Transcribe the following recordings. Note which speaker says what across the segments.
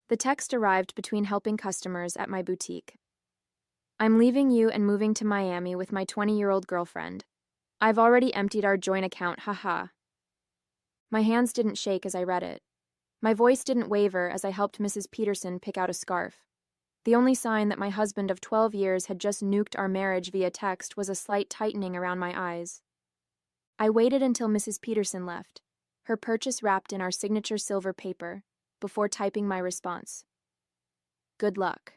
Speaker 1: The text arrived between helping customers at my boutique. I'm leaving you and moving to Miami with my 20-year-old girlfriend. I've already emptied our joint account, haha. My hands didn't shake as I read it. My voice didn't waver as I helped Mrs. Peterson pick out a scarf. The only sign that my husband of 12 years had just nuked our marriage via text was a slight tightening around my eyes. I waited until Mrs. Peterson left, her purchase wrapped in our signature silver paper, before typing my response. Good luck.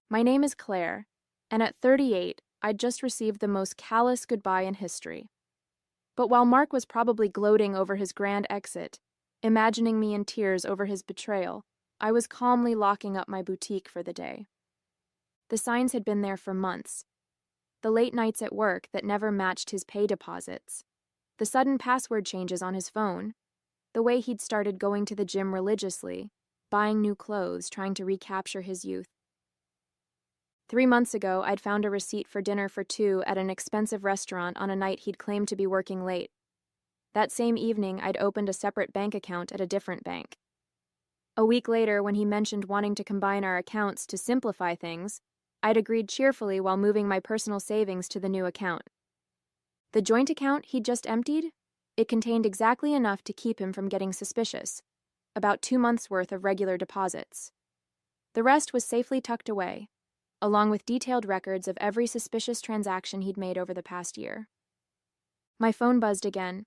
Speaker 1: My name is Claire, and at 38, I'd just received the most callous goodbye in history. But while Mark was probably gloating over his grand exit, imagining me in tears over his betrayal, I was calmly locking up my boutique for the day. The signs had been there for months. The late nights at work that never matched his pay deposits, the sudden password changes on his phone, the way he'd started going to the gym religiously, buying new clothes, trying to recapture his youth. 3 months ago, I'd found a receipt for dinner for two at an expensive restaurant on a night he'd claimed to be working late. That same evening, I'd opened a separate bank account at a different bank. A week later, when he mentioned wanting to combine our accounts to simplify things, I'd agreed cheerfully while moving my personal savings to the new account. The joint account he'd just emptied? It contained exactly enough to keep him from getting suspicious, about 2 months' worth of regular deposits. The rest was safely tucked away, along with detailed records of every suspicious transaction he'd made over the past year. My phone buzzed again.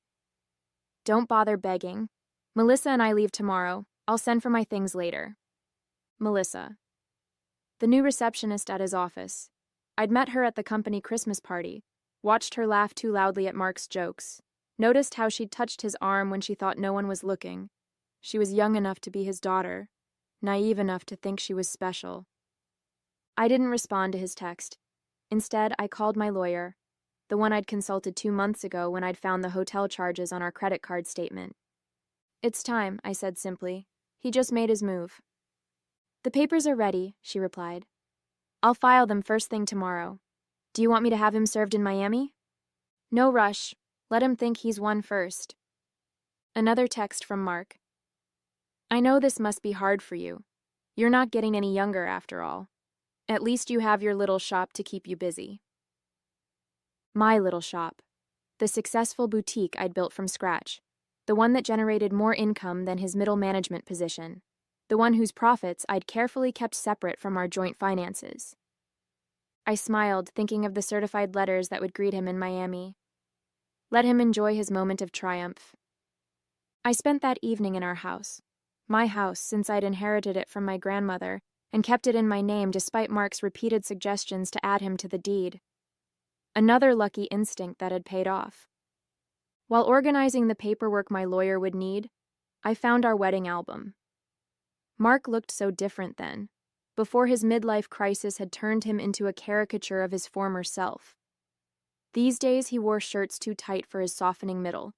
Speaker 1: Don't bother begging. Melissa and I leave tomorrow. I'll send for my things later. Melissa. The new receptionist at his office. I'd met her at the company Christmas party, watched her laugh too loudly at Mark's jokes, noticed how she'd touched his arm when she thought no one was looking. She was young enough to be his daughter, naive enough to think she was special. I didn't respond to his text. Instead, I called my lawyer, the one I'd consulted 2 months ago when I'd found the hotel charges on our credit card statement. It's time, I said simply. He just made his move. The papers are ready, she replied. I'll file them first thing tomorrow. Do you want me to have him served in Miami? No rush. Let him think he's won first. Another text from Mark. I know this must be hard for you. You're not getting any younger after all. At least you have your little shop to keep you busy. My little shop. The successful boutique I'd built from scratch. The one that generated more income than his middle management position. The one whose profits I'd carefully kept separate from our joint finances. I smiled, thinking of the certified letters that would greet him in Miami. Let him enjoy his moment of triumph. I spent that evening in our house. My house, since I'd inherited it from my grandmother, and kept it in my name despite Mark's repeated suggestions to add him to the deed. Another lucky instinct that had paid off. While organizing the paperwork my lawyer would need, I found our wedding album. Mark looked so different then, before his midlife crisis had turned him into a caricature of his former self. These days he wore shirts too tight for his softening middle,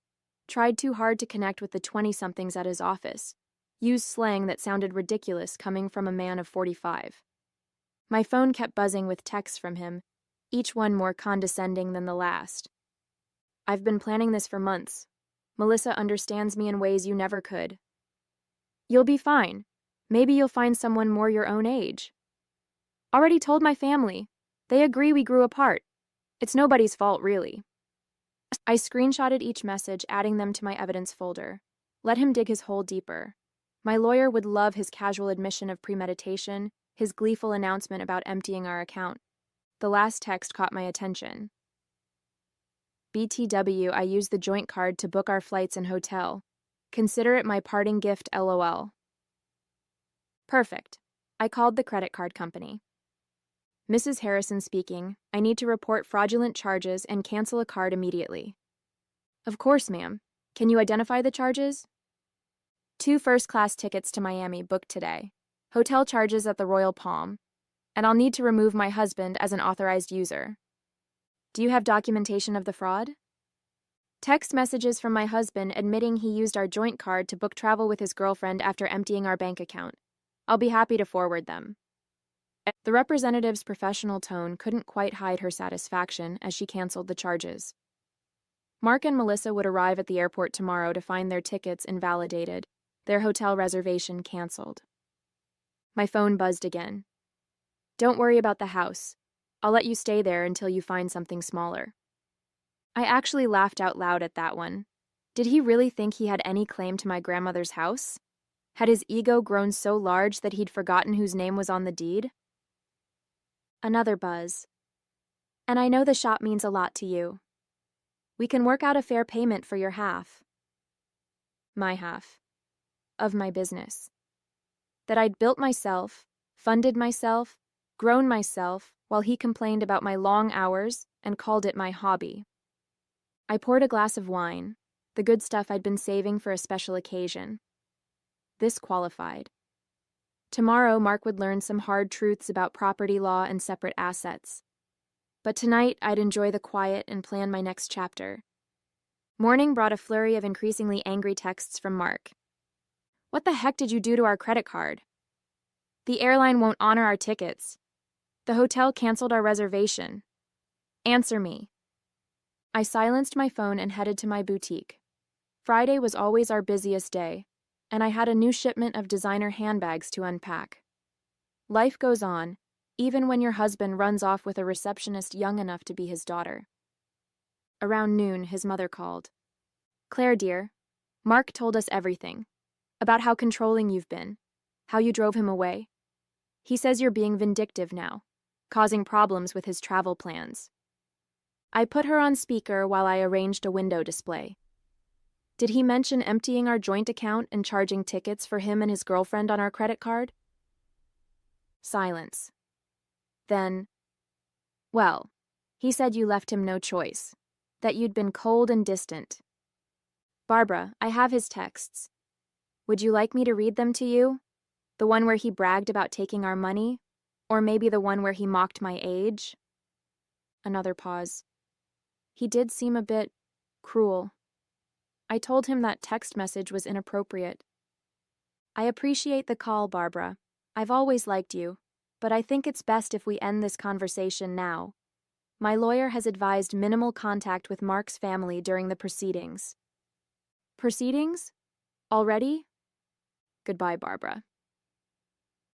Speaker 1: tried too hard to connect with the 20-somethings at his office, used slang that sounded ridiculous coming from a man of 45. My phone kept buzzing with texts from him, each one more condescending than the last. I've been planning this for months. Melissa understands me in ways you never could. You'll be fine. Maybe you'll find someone more your own age. Already told my family. They agree we grew apart. It's nobody's fault, really. I screenshotted each message, adding them to my evidence folder. Let him dig his hole deeper. My lawyer would love his casual admission of premeditation, his gleeful announcement about emptying our account. The last text caught my attention. BTW, I used the joint card to book our flights and hotel. Consider it my parting gift, LOL. Perfect. I called the credit card company. Mrs. Harrison speaking. I need to report fraudulent charges and cancel a card immediately. Of course, ma'am. Can you identify the charges? 2 first-class tickets to Miami booked today. Hotel charges at the Royal Palm. And I'll need to remove my husband as an authorized user. Do you have documentation of the fraud? Text messages from my husband admitting he used our joint card to book travel with his girlfriend after emptying our bank account. I'll be happy to forward them. The representative's professional tone couldn't quite hide her satisfaction as she canceled the charges. Mark and Melissa would arrive at the airport tomorrow to find their tickets invalidated, their hotel reservation canceled. My phone buzzed again. Don't worry about the house. I'll let you stay there until you find something smaller. I actually laughed out loud at that one. Did he really think he had any claim to my grandmother's house? Had his ego grown so large that he'd forgotten whose name was on the deed? Another buzz. And I know the shop means a lot to you. We can work out a fair payment for your half. My half. Of my business. That I'd built myself, funded myself, grown myself, while he complained about my long hours and called it my hobby. I poured a glass of wine, the good stuff I'd been saving for a special occasion. This qualified. Tomorrow, Mark would learn some hard truths about property law and separate assets. But tonight, I'd enjoy the quiet and plan my next chapter. Morning brought a flurry of increasingly angry texts from Mark. What the heck did you do to our credit card? The airline won't honor our tickets. The hotel canceled our reservation. Answer me. I silenced my phone and headed to my boutique. Friday was always our busiest day, and I had a new shipment of designer handbags to unpack. Life goes on, even when your husband runs off with a receptionist young enough to be his daughter. Around noon, his mother called. Claire, dear, Mark told us everything. About how controlling you've been, how you drove him away. He says you're being vindictive now, causing problems with his travel plans. I put her on speaker while I arranged a window display. Did he mention emptying our joint account and charging tickets for him and his girlfriend on our credit card? Silence. Then, well, he said you left him no choice, that you'd been cold and distant. Barbara, I have his texts. Would you like me to read them to you? The one where he bragged about taking our money? Or maybe the one where he mocked my age? Another pause. He did seem a bit cruel. I told him that text message was inappropriate. I appreciate the call, Barbara. I've always liked you, but I think it's best if we end this conversation now. My lawyer has advised minimal contact with Mark's family during the proceedings. Proceedings? Already? Goodbye, Barbara.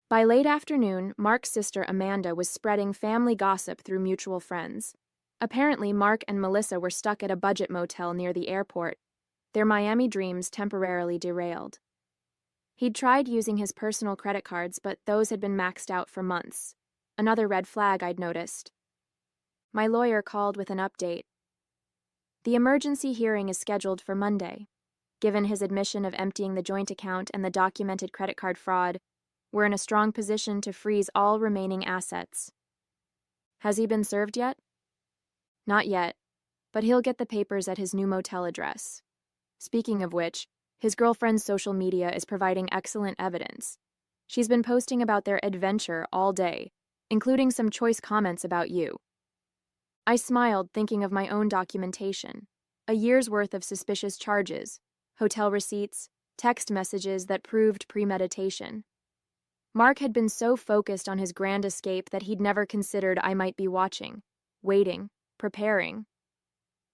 Speaker 1: By late afternoon, Mark's sister Amanda was spreading family gossip through mutual friends. Apparently, Mark and Melissa were stuck at a budget motel near the airport, their Miami dreams temporarily derailed. He'd tried using his personal credit cards, but those had been maxed out for months. Another red flag I'd noticed. My lawyer called with an update. The emergency hearing is scheduled for Monday. Given his admission of emptying the joint account and the documented credit card fraud, we're in a strong position to freeze all remaining assets. Has he been served yet? Not yet, but he'll get the papers at his new motel address. Speaking of which, his girlfriend's social media is providing excellent evidence. She's been posting about their adventure all day, including some choice comments about you. I smiled, thinking of my own documentation. A year's worth of suspicious charges, hotel receipts, text messages that proved premeditation. Mark had been so focused on his grand escape that he'd never considered I might be watching, waiting, preparing.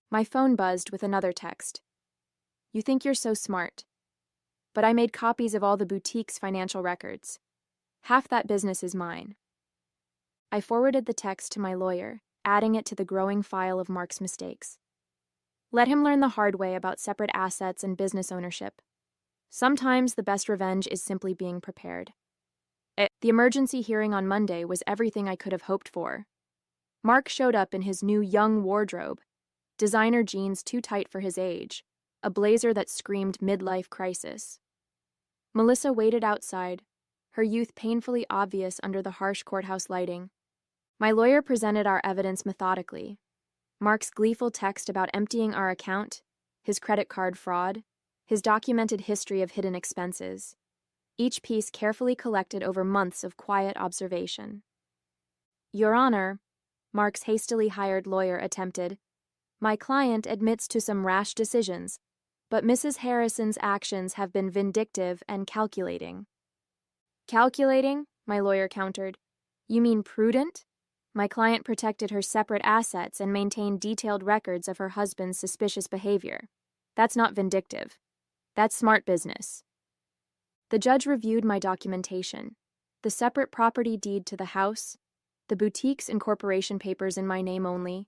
Speaker 1: My phone buzzed with another text. You think you're so smart. But I made copies of all the boutique's financial records. Half that business is mine. I forwarded the text to my lawyer, adding it to the growing file of Mark's mistakes. Let him learn the hard way about separate assets and business ownership. Sometimes the best revenge is simply being prepared. The emergency hearing on Monday was everything I could have hoped for. Mark showed up in his new young wardrobe, designer jeans too tight for his age, a blazer that screamed midlife crisis. Melissa waited outside, her youth painfully obvious under the harsh courthouse lighting. My lawyer presented our evidence methodically. Mark's gleeful text about emptying our account, his credit card fraud, his documented history of hidden expenses. Each piece carefully collected over months of quiet observation. Your Honor, Mark's hastily hired lawyer attempted, my client admits to some rash decisions, but Mrs. Harrison's actions have been vindictive and calculating. Calculating? My lawyer countered. You mean prudent? My client protected her separate assets and maintained detailed records of her husband's suspicious behavior. That's not vindictive. That's smart business. The judge reviewed my documentation. The separate property deed to the house, the boutique's incorporation papers in my name only,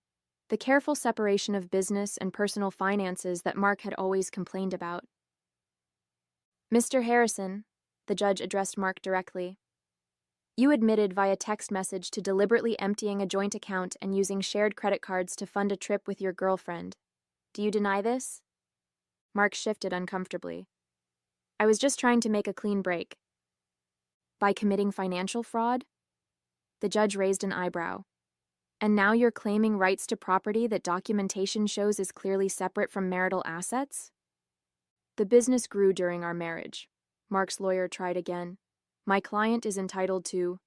Speaker 1: the careful separation of business and personal finances that Mark had always complained about. Mr. Harrison, the judge addressed Mark directly. You admitted via text message to deliberately emptying a joint account and using shared credit cards to fund a trip with your girlfriend. Do you deny this? Mark shifted uncomfortably. I was just trying to make a clean break. By committing financial fraud? The judge raised an eyebrow. And now you're claiming rights to property that documentation shows is clearly separate from marital assets? The business grew during our marriage. Mark's lawyer tried again. My client is entitled to...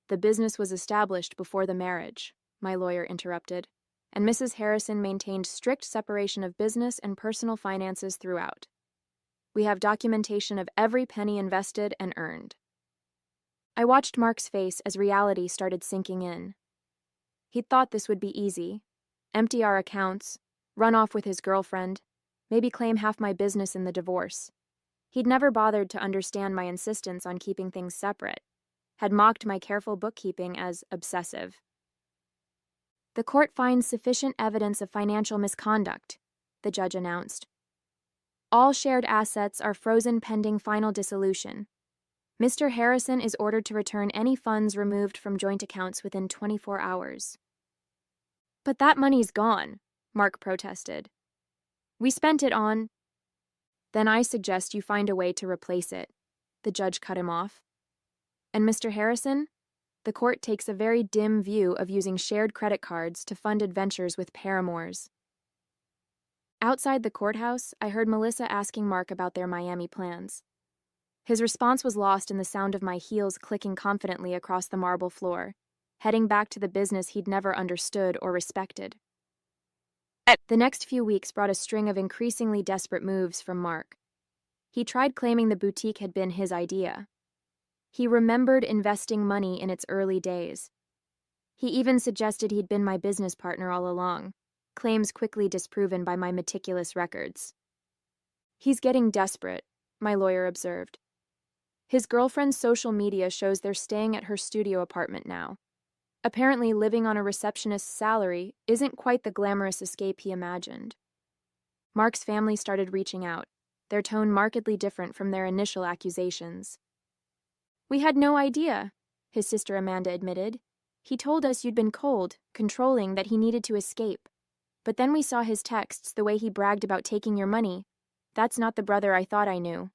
Speaker 1: The business was established before the marriage, my lawyer interrupted, and Mrs. Harrison maintained strict separation of business and personal finances throughout. We have documentation of every penny invested and earned. I watched Mark's face as reality started sinking in. He'd thought this would be easy. Empty our accounts, run off with his girlfriend, maybe claim half my business in the divorce. He'd never bothered to understand my insistence on keeping things separate, had mocked my careful bookkeeping as obsessive. The court finds sufficient evidence of financial misconduct, the judge announced. All shared assets are frozen pending final dissolution. Mr. Harrison is ordered to return any funds removed from joint accounts within 24 hours. But that money's gone, Mark protested. We spent it on... Then I suggest you find a way to replace it, the judge cut him off. And Mr. Harrison, the court takes a very dim view of using shared credit cards to fund adventures with paramours. Outside the courthouse, I heard Melissa asking Mark about their Miami plans. His response was lost in the sound of my heels clicking confidently across the marble floor, heading back to the business he'd never understood or respected. The next few weeks brought a string of increasingly desperate moves from Mark. He tried claiming the boutique had been his idea. He remembered investing money in its early days. He even suggested he'd been my business partner all along, claims quickly disproven by my meticulous records. He's getting desperate, my lawyer observed. His girlfriend's social media shows they're staying at her studio apartment now. Apparently, living on a receptionist's salary isn't quite the glamorous escape he imagined. Mark's family started reaching out, their tone markedly different from their initial accusations. We had no idea, his sister Amanda admitted. He told us you'd been cold, controlling, that he needed to escape. But then we saw his texts, the way he bragged about taking your money. That's not the brother I thought I knew.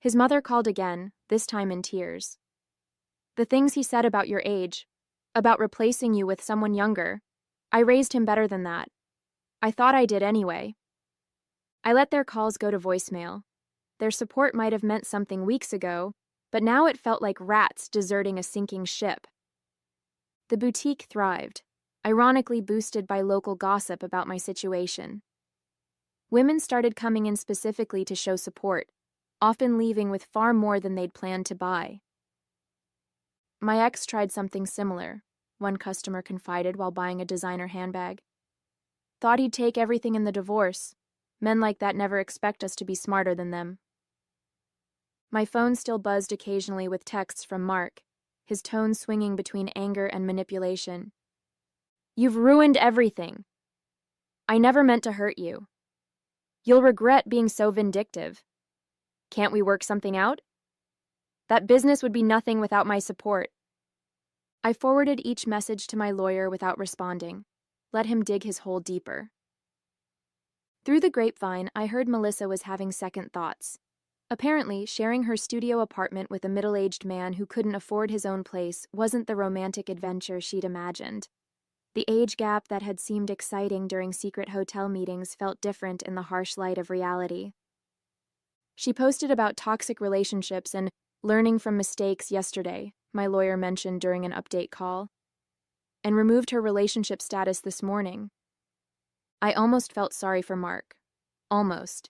Speaker 1: His mother called again, this time in tears. The things he said about your age, about replacing you with someone younger, I raised him better than that. I thought I did anyway. I let their calls go to voicemail. Their support might have meant something weeks ago, but now it felt like rats deserting a sinking ship. The boutique thrived, ironically boosted by local gossip about my situation. Women started coming in specifically to show support, often leaving with far more than they'd planned to buy. My ex tried something similar, one customer confided while buying a designer handbag. Thought he'd take everything in the divorce. Men like that never expect us to be smarter than them. My phone still buzzed occasionally with texts from Mark, his tone swinging between anger and manipulation. You've ruined everything. I never meant to hurt you. You'll regret being so vindictive. Can't we work something out? That business would be nothing without my support. I forwarded each message to my lawyer without responding, let him dig his hole deeper. Through the grapevine, I heard Melissa was having second thoughts. Apparently, sharing her studio apartment with a middle-aged man who couldn't afford his own place wasn't the romantic adventure she'd imagined. The age gap that had seemed exciting during secret hotel meetings felt different in the harsh light of reality. She posted about toxic relationships and learning from mistakes yesterday, my lawyer mentioned during an update call, and removed her relationship status this morning. I almost felt sorry for Mark. Almost.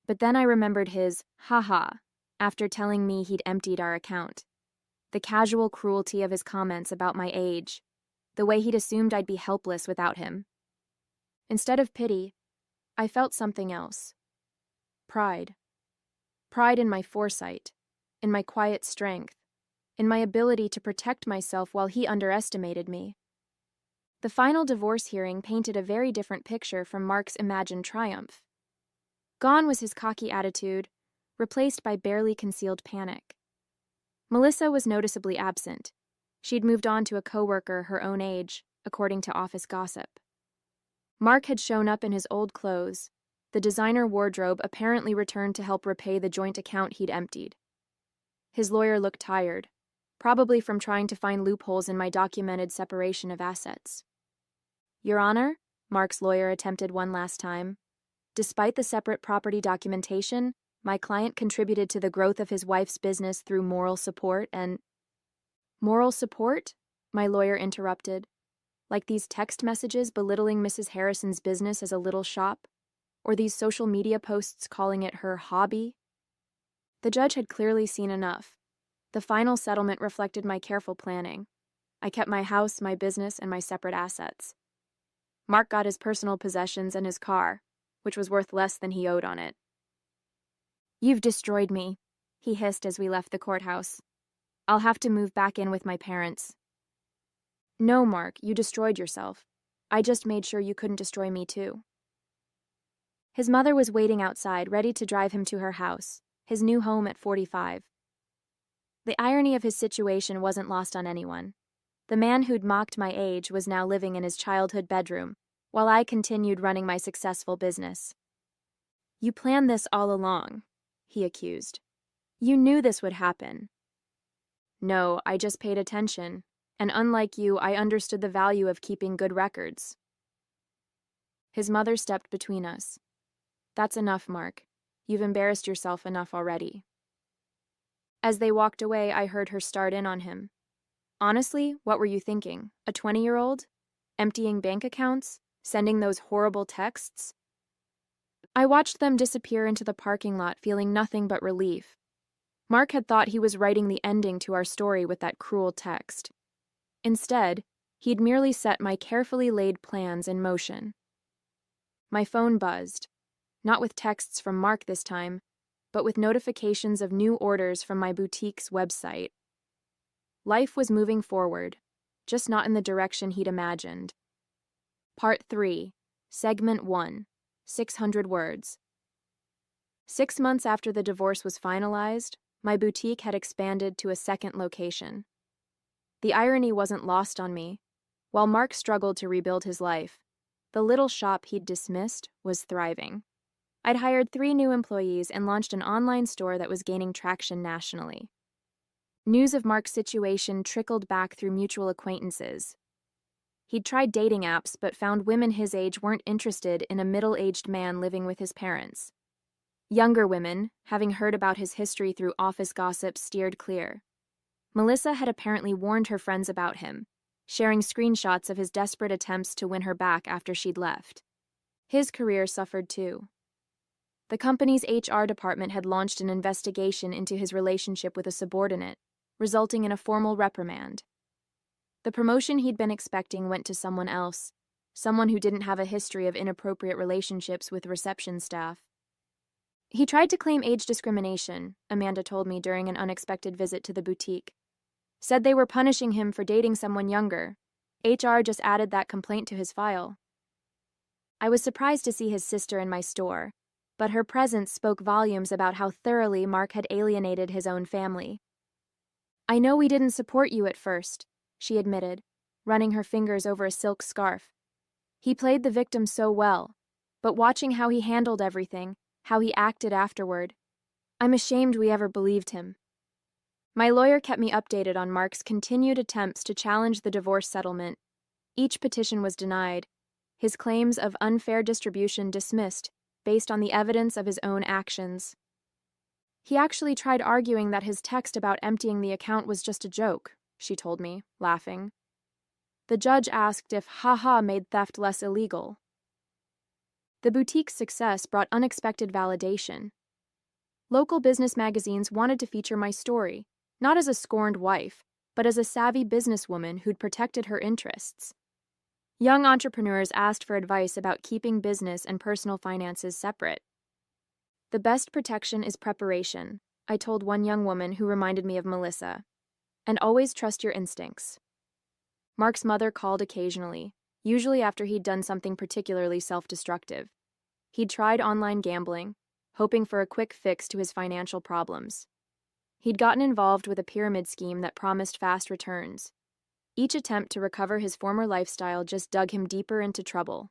Speaker 1: But then I remembered his "ha-ha" after telling me he'd emptied our account. The casual cruelty of his comments about my age, the way he'd assumed I'd be helpless without him. Instead of pity, I felt something else. Pride. Pride in my foresight. in my quiet strength, in my ability to protect myself while he underestimated me. The final divorce hearing painted a very different picture from Mark's imagined triumph. Gone was his cocky attitude, replaced by barely concealed panic. Melissa was noticeably absent. She'd moved on to a coworker her own age, according to office gossip. Mark had shown up in his old clothes, the designer wardrobe apparently returned to help repay the joint account he'd emptied. His lawyer looked tired, probably from trying to find loopholes in my documented separation of assets. Your Honor, Mark's lawyer attempted one last time. Despite the separate property documentation, my client contributed to the growth of his wife's business through moral support and... Moral support? My lawyer interrupted. Like these text messages belittling Mrs. Harrison's business as a little shop? Or these social media posts calling it her hobby? The judge had clearly seen enough. The final settlement reflected my careful planning. I kept my house, my business, and my separate assets. Mark got his personal possessions and his car, which was worth less than he owed on it. You've destroyed me, he hissed as we left the courthouse. I'll have to move back in with my parents. No, Mark, you destroyed yourself. I just made sure you couldn't destroy me too. His mother was waiting outside, ready to drive him to her house, his new home at 45. The irony of his situation wasn't lost on anyone. The man who'd mocked my age was now living in his childhood bedroom, while I continued running my successful business. You planned this all along, he accused. You knew this would happen. No, I just paid attention, and unlike you, I understood the value of keeping good records. His mother stepped between us. That's enough, Mark. You've embarrassed yourself enough already. As they walked away, I heard her start in on him. Honestly, what were you thinking? A 20-year-old? Emptying bank accounts? Sending those horrible texts? I watched them disappear into the parking lot, feeling nothing but relief. Mark had thought he was writing the ending to our story with that cruel text. Instead, he'd merely set my carefully laid plans in motion. My phone buzzed, not with texts from Mark this time, but with notifications of new orders from my boutique's website. Life was moving forward, just not in the direction he'd imagined. Part 3, Segment 1, 600 words. 6 months after the divorce was finalized, my boutique had expanded to a second location. The irony wasn't lost on me. While Mark struggled to rebuild his life, the little shop he'd dismissed was thriving. I'd hired 3 new employees and launched an online store that was gaining traction nationally. News of Mark's situation trickled back through mutual acquaintances. He'd tried dating apps but found women his age weren't interested in a middle-aged man living with his parents. Younger women, having heard about his history through office gossip, steered clear. Melissa had apparently warned her friends about him, sharing screenshots of his desperate attempts to win her back after she'd left. His career suffered too. The company's HR department had launched an investigation into his relationship with a subordinate, resulting in a formal reprimand. The promotion he'd been expecting went to someone else, someone who didn't have a history of inappropriate relationships with reception staff. He tried to claim age discrimination, Amanda told me during an unexpected visit to the boutique. Said they were punishing him for dating someone younger. HR just added that complaint to his file. I was surprised to see his sister in my store, but her presence spoke volumes about how thoroughly Mark had alienated his own family. I know we didn't support you at first, she admitted, running her fingers over a silk scarf. He played the victim so well, but watching how he handled everything, how he acted afterward, I'm ashamed we ever believed him. My lawyer kept me updated on Mark's continued attempts to challenge the divorce settlement. Each petition was denied, his claims of unfair distribution dismissed, based on the evidence of his own actions. He actually tried arguing that his text about emptying the account was just a joke, she told me, laughing. The judge asked if "haha" made theft less illegal. The boutique's success brought unexpected validation. Local business magazines wanted to feature my story, not as a scorned wife, but as a savvy businesswoman who'd protected her interests. Young entrepreneurs asked for advice about keeping business and personal finances separate. The best protection is preparation, I told one young woman who reminded me of Melissa. And always trust your instincts. Mark's mother called occasionally, usually after he'd done something particularly self-destructive. He'd tried online gambling, hoping for a quick fix to his financial problems. He'd gotten involved with a pyramid scheme that promised fast returns. Each attempt to recover his former lifestyle just dug him deeper into trouble.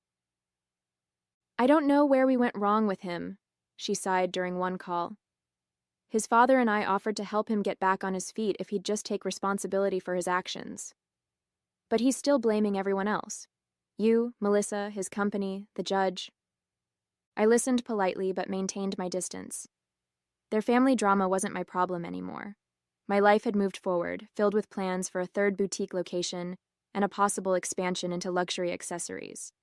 Speaker 1: I don't know where we went wrong with him, she sighed during one call. His father and I offered to help him get back on his feet if he'd just take responsibility for his actions. But he's still blaming everyone else. You, Melissa, his company, the judge. I listened politely but maintained my distance. Their family drama wasn't my problem anymore. My life had moved forward, filled with plans for a third boutique location and a possible expansion into luxury accessories.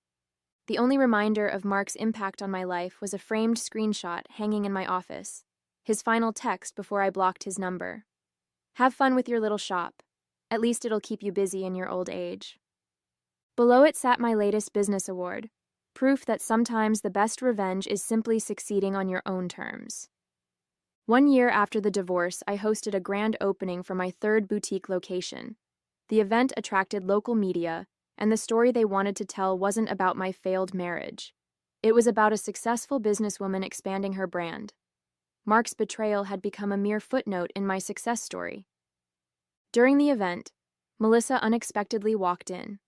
Speaker 1: The only reminder of Mark's impact on my life was a framed screenshot hanging in my office, his final text before I blocked his number. Have fun with your little shop. At least it'll keep you busy in your old age. Below it sat my latest business award, proof that sometimes the best revenge is simply succeeding on your own terms. 1 year after the divorce, I hosted a grand opening for my third boutique location. The event attracted local media, and the story they wanted to tell wasn't about my failed marriage. It was about a successful businesswoman expanding her brand. Mark's betrayal had become a mere footnote in my success story. During the event, Melissa unexpectedly walked in.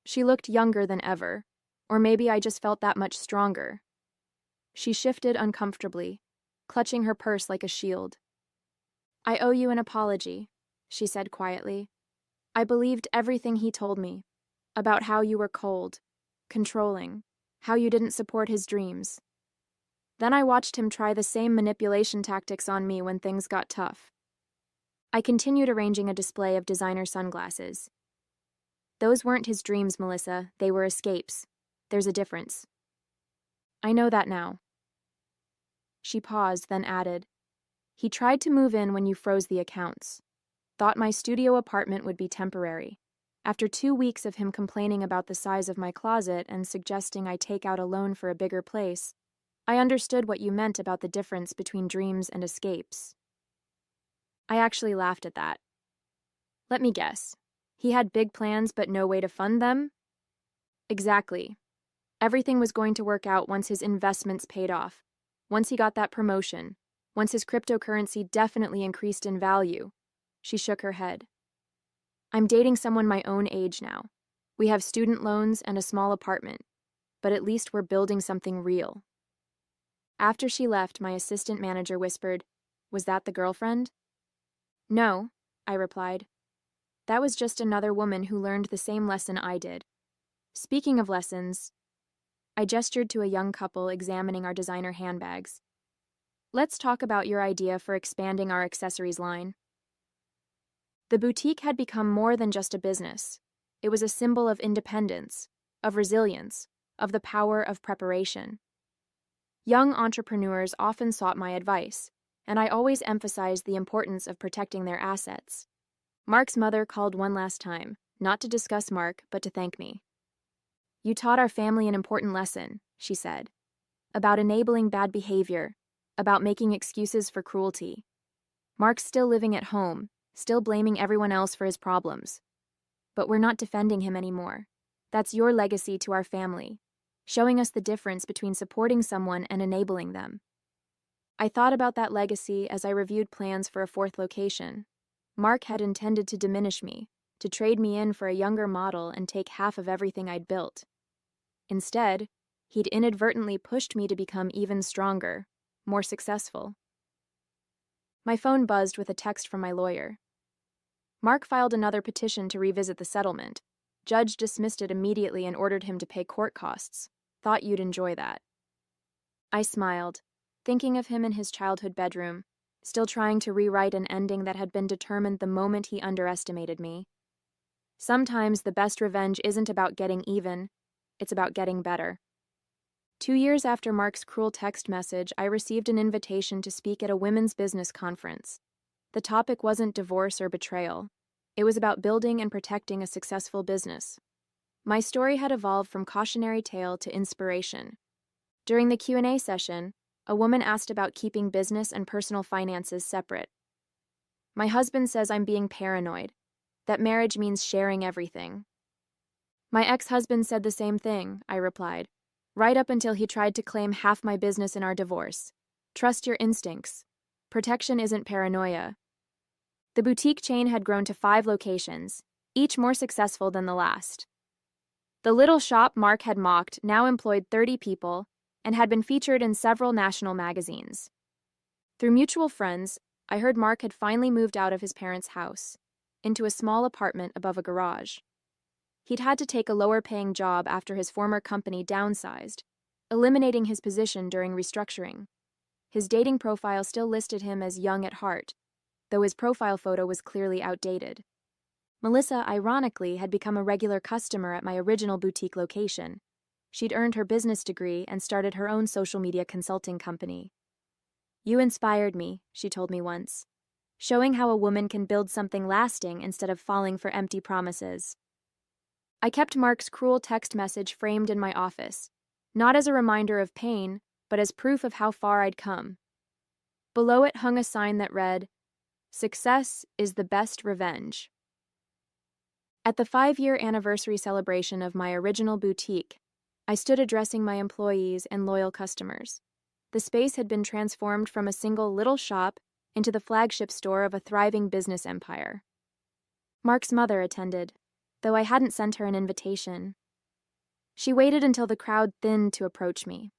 Speaker 1: She looked younger than ever, or maybe I just felt that much stronger. She shifted uncomfortably, clutching her purse like a shield. I owe you an apology, she said quietly. I believed everything he told me, about how you were cold, controlling, how you didn't support his dreams. Then I watched him try the same manipulation tactics on me when things got tough. I continued arranging a display of designer sunglasses. Those weren't his dreams, Melissa. They were escapes. There's a difference. I know that now. She paused, then added, He tried to move in when you froze the accounts. Thought my studio apartment would be temporary. After 2 weeks of him complaining about the size of my closet and suggesting I take out a loan for a bigger place, I understood what you meant about the difference between dreams and escapes. I actually laughed at that. Let me guess. He had big plans but no way to fund them? Exactly. Everything was going to work out once his investments paid off, once he got that promotion, once his cryptocurrency definitely increased in value. She shook her head. I'm dating someone my own age now. We have student loans and a small apartment, but at least we're building something real. After she left, my assistant manager whispered, Was that the girlfriend? No, I replied. That was just another woman who learned the same lesson I did. Speaking of lessons, I gestured to a young couple examining our designer handbags. Let's talk about your idea for expanding our accessories line. The boutique had become more than just a business. It was a symbol of independence, of resilience, of the power of preparation. Young entrepreneurs often sought my advice, and I always emphasized the importance of protecting their assets. Mark's mother called one last time, not to discuss Mark, but to thank me. You taught our family an important lesson, she said, about enabling bad behavior, about making excuses for cruelty. Mark's still living at home, still blaming everyone else for his problems. But we're not defending him anymore. That's your legacy to our family, showing us the difference between supporting someone and enabling them. I thought about that legacy as I reviewed plans for a fourth location. Mark had intended to diminish me, to trade me in for a younger model and take half of everything I'd built. Instead, he'd inadvertently pushed me to become even stronger, more successful. My phone buzzed with a text from my lawyer. Mark filed another petition to revisit the settlement. Judge dismissed it immediately and ordered him to pay court costs. Thought you'd enjoy that. I smiled, thinking of him in his childhood bedroom, still trying to rewrite an ending that had been determined the moment he underestimated me. Sometimes the best revenge isn't about getting even, it's about getting better. 2 years after Mark's cruel text message, I received an invitation to speak at a women's business conference. The topic wasn't divorce or betrayal. It was about building and protecting a successful business. My story had evolved from cautionary tale to inspiration. During the Q&A session, A woman asked about keeping business and personal finances separate. My husband says I'm being paranoid, that marriage means sharing everything. My ex-husband said the same thing, I replied, right up until he tried to claim half my business in our divorce. Trust your instincts. Protection isn't paranoia. The boutique chain had grown to 5 locations, each more successful than the last. The little shop Mark had mocked now employed 30 people and had been featured in several national magazines. Through mutual friends, I heard Mark had finally moved out of his parents' house, into a small apartment above a garage. He'd had to take a lower-paying job after his former company downsized, eliminating his position during restructuring. His dating profile still listed him as young at heart, though his profile photo was clearly outdated. Melissa, ironically, had become a regular customer at my original boutique location. She'd earned her business degree and started her own social media consulting company. "You inspired me," she told me once, showing how a woman can build something lasting instead of falling for empty promises. I kept Mark's cruel text message framed in my office, not as a reminder of pain, but as proof of how far I'd come. Below it hung a sign that read, "Success is the best revenge." At the 5-year anniversary celebration of my original boutique, I stood addressing my employees and loyal customers. The space had been transformed from a single little shop into the flagship store of a thriving business empire. Mark's mother attended, though I hadn't sent her an invitation. She waited until the crowd thinned to approach me.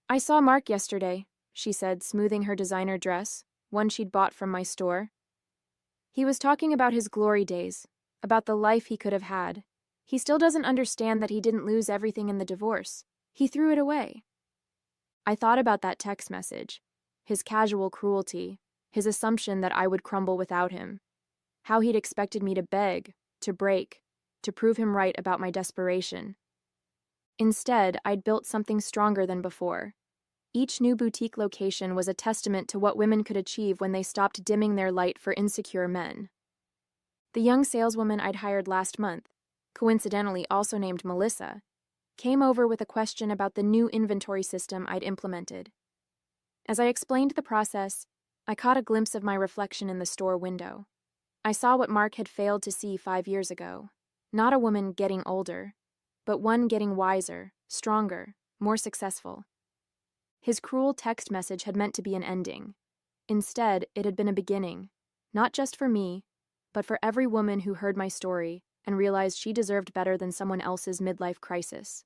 Speaker 1: "I saw Mark yesterday," she said, smoothing her designer dress, one she'd bought from my store. "He was talking about his glory days, about the life he could have had. He still doesn't understand that he didn't lose everything in the divorce. He threw it away." I thought about that text message, his casual cruelty, his assumption that I would crumble without him, how he'd expected me to beg, to break, to prove him right about my desperation. Instead, I'd built something stronger than before. Each new boutique location was a testament to what women could achieve when they stopped dimming their light for insecure men. The young saleswoman I'd hired last month, coincidentally also named Melissa, came over with a question about the new inventory system I'd implemented. As I explained the process, I caught a glimpse of my reflection in the store window. I saw what Mark had failed to see 5 years ago. Not a woman getting older, but one getting wiser, stronger, more successful. His cruel text message had meant to be an ending. Instead, it had been a beginning, not just for me, but for every woman who heard my story and realized she deserved better than someone else's midlife crisis.